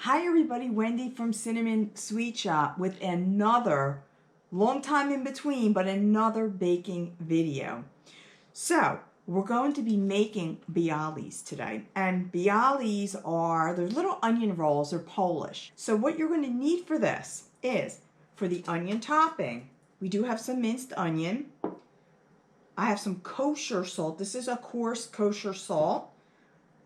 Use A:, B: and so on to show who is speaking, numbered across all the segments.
A: Hi everybody, Wendy from Cinnamon Sweet Shop with another, long time in between, but another baking video. So we're going to be making Bialys today, and Bialys are, they're little onion rolls, they're Polish. So what you're going to need for this is, for the onion topping, we do have some minced onion. I have some kosher salt. This is a coarse kosher salt,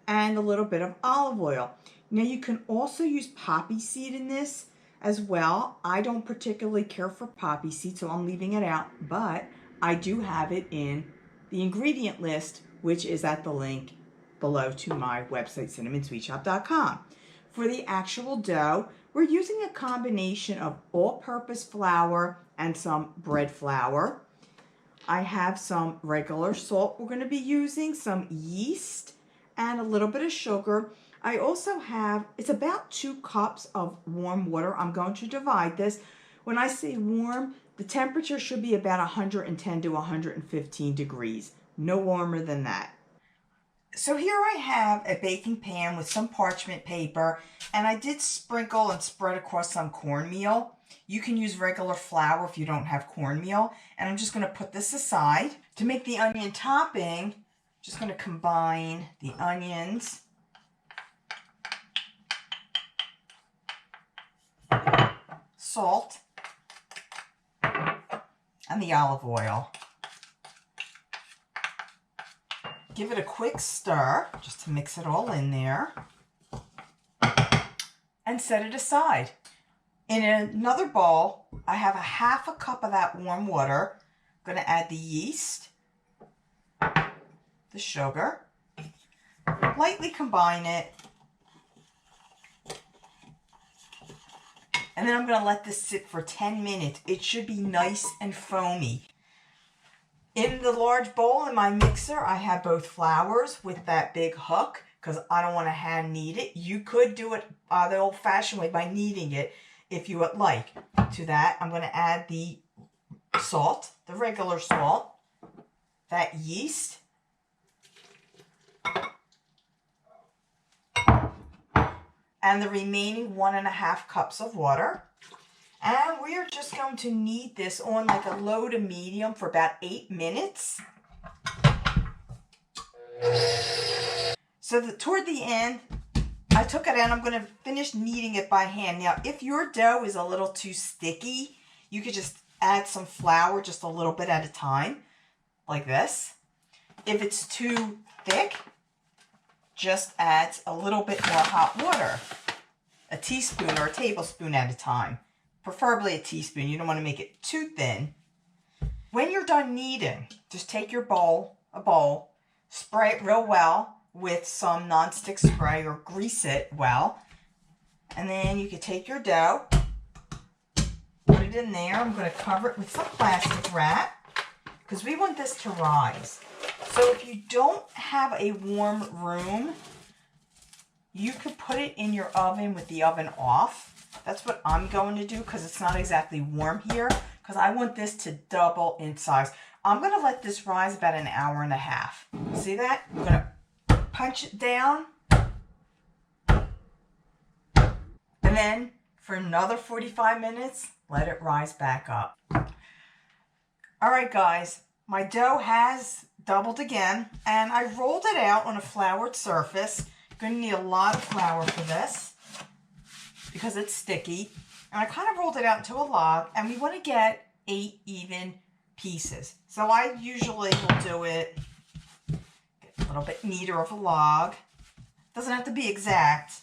A: and a little bit of olive oil. Now you can also use poppy seed in this as well. I don't particularly care for poppy seed, so I'm leaving it out, but I do have it in the ingredient list, which is at the link below to my website, cinnamonsweetshop.com. For the actual dough, we're using a combination of all-purpose flour and some bread flour. I have some regular salt we're going to be using, some yeast, and a little bit of sugar. I also have, it's about 2 cups of warm water. I'm going to divide this. When I say warm, the temperature should be about 110 to 115 degrees. No warmer than that. So here I have a baking pan with some parchment paper, and I did sprinkle and spread across some cornmeal. You can use regular flour if you don't have cornmeal. And I'm just going to put this aside. To make the onion topping, just going to combine the onions, salt, and the olive oil. Give it a quick stir just to mix it all in there, and set it aside. In another bowl, I have ½ cup of that warm water. I'm going to add the yeast, the sugar, lightly combine it, and then I'm going to let this sit for 10 minutes. It should be nice and foamy. In the large bowl in my mixer, I have both flours with that big hook because I don't want to hand knead it. You could do it the old-fashioned way by kneading it if you would like. To that, I'm going to add the salt, the regular salt, that yeast, and the remaining 1½ cups of water. And we are just going to knead this on like a low to medium for about 8 minutes. So toward the end, I took it out. I'm going to finish kneading it by hand. Now, if your dough is a little too sticky, you could just add some flour just a little bit at a time, like this. If it's too thick, just add a little bit more hot water, a teaspoon or a tablespoon at a time, preferably a teaspoon. You don't want to make it too thin. When you're done kneading, just take your a bowl, spray it real well with some nonstick spray or grease it well, and then you can take your dough, put it in there. I'm going to cover it with some plastic wrap because we want this to rise. So if you don't have a warm room, you could put it in your oven with the oven off. That's what I'm going to do because it's not exactly warm here because I want this to double in size. I'm going to let this rise about 1.5 hours. See that? I'm going to punch it down. And then for another 45 minutes, let it rise back up. All right, guys, my dough has doubled again, and I rolled it out on a floured surface. You're going to need a lot of flour for this because it's sticky. And I kind of rolled it out into a log, and we want to get 8 even pieces. So I usually will do it a little bit neater of a log. Doesn't have to be exact.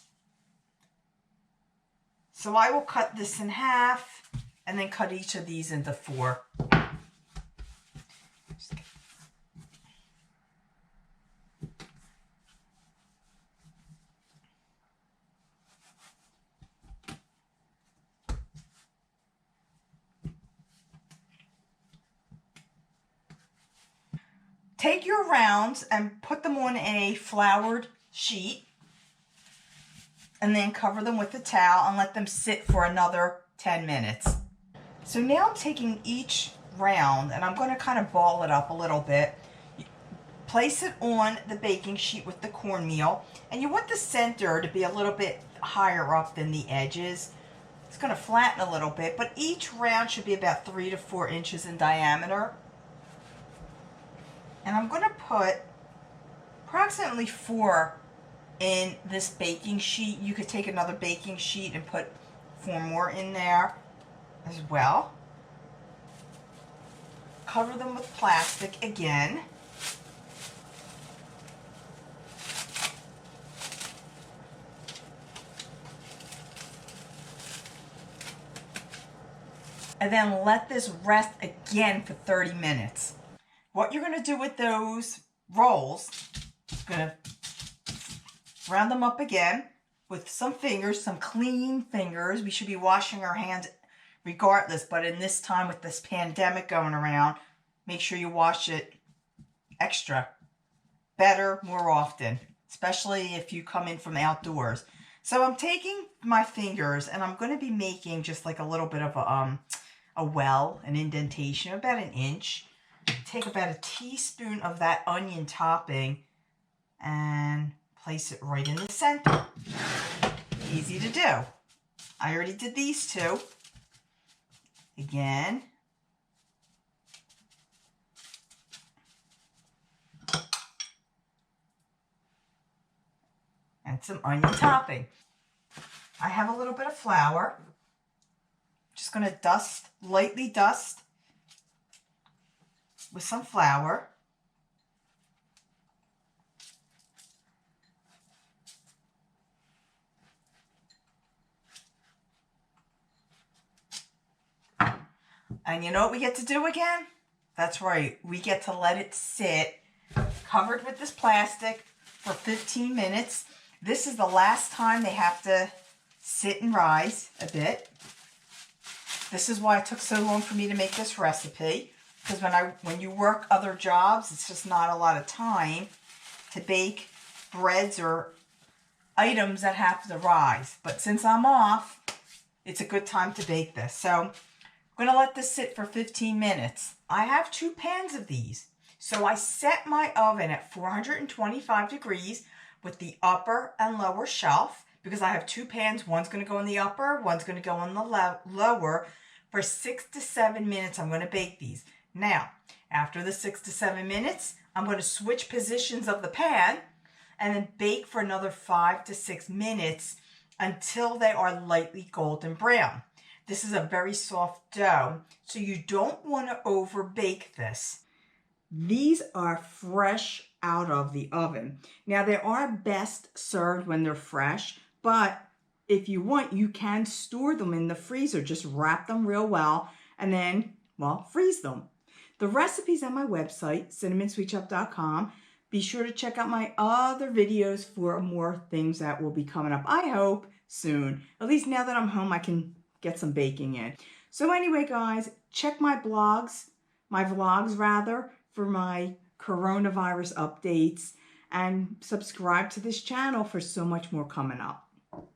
A: So I will cut this in half and then cut each of these into 4. Take your rounds and put them on a floured sheet and then cover them with a towel and let them sit for another 10 minutes. So now I'm taking each round and I'm going to kind of ball it up a little bit. place it on the baking sheet with the cornmeal, and you want the center to be a little bit higher up than the edges. It's going to flatten a little bit, but each round should be about 3 to 4 inches in diameter. And I'm going to put approximately 4 in this baking sheet. You could take another baking sheet and put 4 more in there as well. Cover them with plastic again. And then let this rest again for 30 minutes. What you're going to do with those rolls, you're going to round them up again with some fingers, some clean fingers. We should be washing our hands regardless, but in this time with this pandemic going around, make sure you wash it extra, better, more often, especially if you come in from outdoors. So I'm taking my fingers and I'm going to be making just like a little bit of a well, an indentation, about 1 inch. Take about a teaspoon of that onion topping and place it right in the center. Easy to do. I already did these two. Again. And some onion topping. I have a little bit of flour. Just going to dust, lightly dust with some flour. And you know what we get to do again? That's right, we get to let it sit covered with this plastic for 15 minutes. This is the last time they have to sit and rise a bit. This is why it took so long for me to make this recipe, because when you work other jobs, it's just not a lot of time to bake breads or items that have to rise. But since I'm off, it's a good time to bake this. So I'm going to let this sit for 15 minutes. I have 2 pans of these. So I set my oven at 425 degrees with the upper and lower shelf, because I have 2 pans. One's going to go in the upper, one's going to go in the lower. For 6 to 7 minutes, I'm going to bake these. Now, after the 6 to 7 minutes, I'm going to switch positions of the pan and then bake for another 5 to 6 minutes until they are lightly golden brown. This is a very soft dough, so you don't want to over bake this. These are fresh out of the oven. Now, they are best served when they're fresh, but if you want, you can store them in the freezer. Just wrap them real well and then, well, freeze them. The recipe's on my website, cinnamonsweetshoppe.com. Be sure to check out my other videos for more things that will be coming up, I hope, soon. At least now that I'm home, I can get some baking in. So anyway, guys, check my vlogs rather, for my coronavirus updates, and subscribe to this channel for so much more coming up.